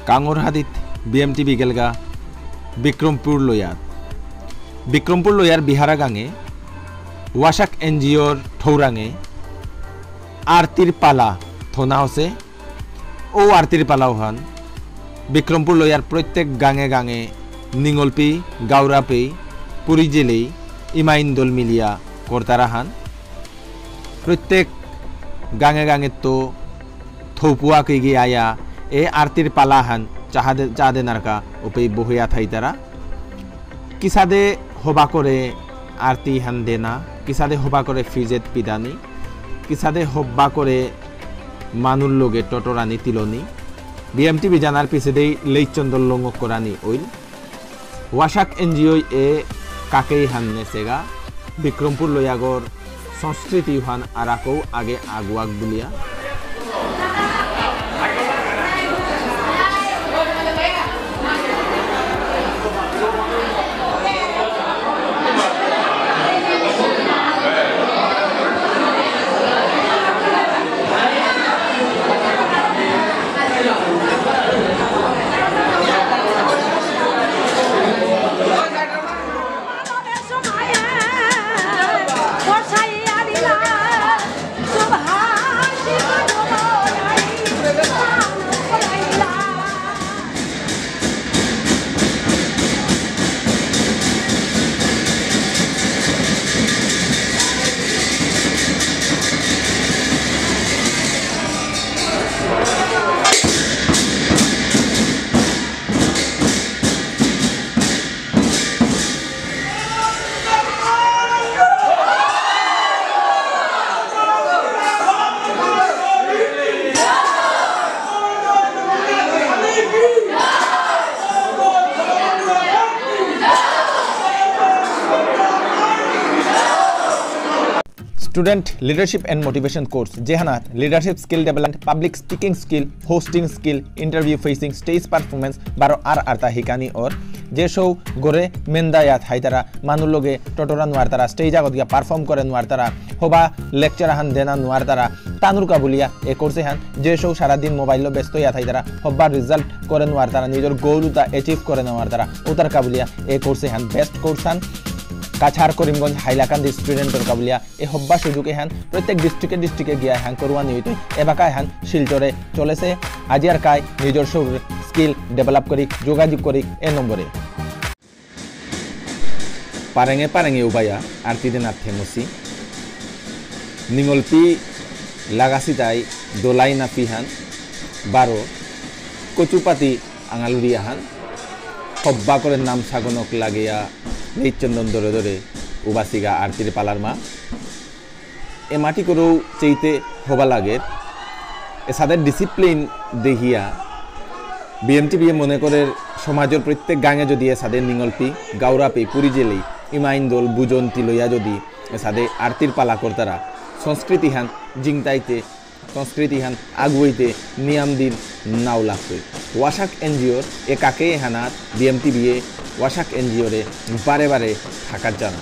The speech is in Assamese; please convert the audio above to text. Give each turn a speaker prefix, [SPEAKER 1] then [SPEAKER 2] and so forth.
[SPEAKER 1] কাঙরহাদিত BMT বিগেলগা বিক্রমপুর লোয়াত বিক্রমপুর লোয়ার বিহারা গাঙে ওয়াশাক NGOর ঠৌরাঙে আরতির পালা থোনা হসে ও আরতির পালাও হান বিক্রমপুর লোয়ার প্রত্যেক গাঙে গাঙে নিঙলপি গাউরাপি পুরী জেলেই ইমাইন দল মিলিয়া কর্তারা হান প্রত্যেক গাঙে গাঙে তো থৌপুয়া কইগে আয়া এ আরতির পালা হান চাঁদে নারকা ওপেই বহিয়া থাই তারা কিসাদে হবা করে আরতি হান দেনা কিসাদে হবা করে ফ্রিজেত পিদানি কিসাদে হব্বা করে মানুর লোগে টটরানি তিলনি BMT বিজানার পিছেদেই লেইচন্দল লঙ্গক করানি ওইল ওয়াশাক NGO এ কাকেই হান নেসেগা বিক্রমপুর লোয়াগর সংস্কৃতি হান আরাকৌ আগে আগুয়াক বুলিয়া Student Leadership and Motivation course jehanat leadership skill development, public speaking skill, hosting skill, interview facing, stage performance baro ar arta hikani or je show gore mendayat haitara manuloge totora nuar tara stage agot gya perform kore nuar tara hoba lecture han dena nuar tara tanur ka bulia e course han je show sara din mobile lo besto ya haitara hobba result kore nuar tara nijor goal uta achieve kore nuar tara utar ka bulia e course han best course han কাছার করিমগঞ্জ হাইলাকান্দি স্টুডেন্টর কাবলিয়া এ হব্বা সুযোগে হ্যান প্রত্যেক ডিস্ট্রিক্টে গিয়া হ্যান করুয়ানি হইতে এবাকায় হ্যান শিলচরে চলেছে আজিয়ার কায় নিজস্ব স্কিল ডেভেলপ করি যোগাযোগ করি এ নম্বরে পারেঙে উবায়া আরতিদে নাথে মসি নিঙলপি লাগাসি তাই দোলাই নাপি হান বারো কচুপাতি আঙালুরিয়া হান হব্বা করে নাম সাগনক লাগিয়া নিচন্দন ধরে ধরে উবাসিগা আরতির পালার মা এ মাটি করেও চেইতে হবা লাগে এ সাদের ডিসিপ্লিন দেখিয়া BMT মনে করে সমাজের প্রত্যেক গাঙে যদি এ সাদের নিঙলপি গাউরাপি পুরী জেলেই ইমাইন দল বুজন্তি লইয়া যদি এ সাদে আরতির পালা করতারা সংস্কৃতি হান জিংতাইতে সংস্কৃতি হান আগুইতে নিয়ম দিন নাও লাগবে ওয়াশাক NGOর এ কাকে হানাত BMT ওয়াশাক NGOরে বারে বারে থাকার জানা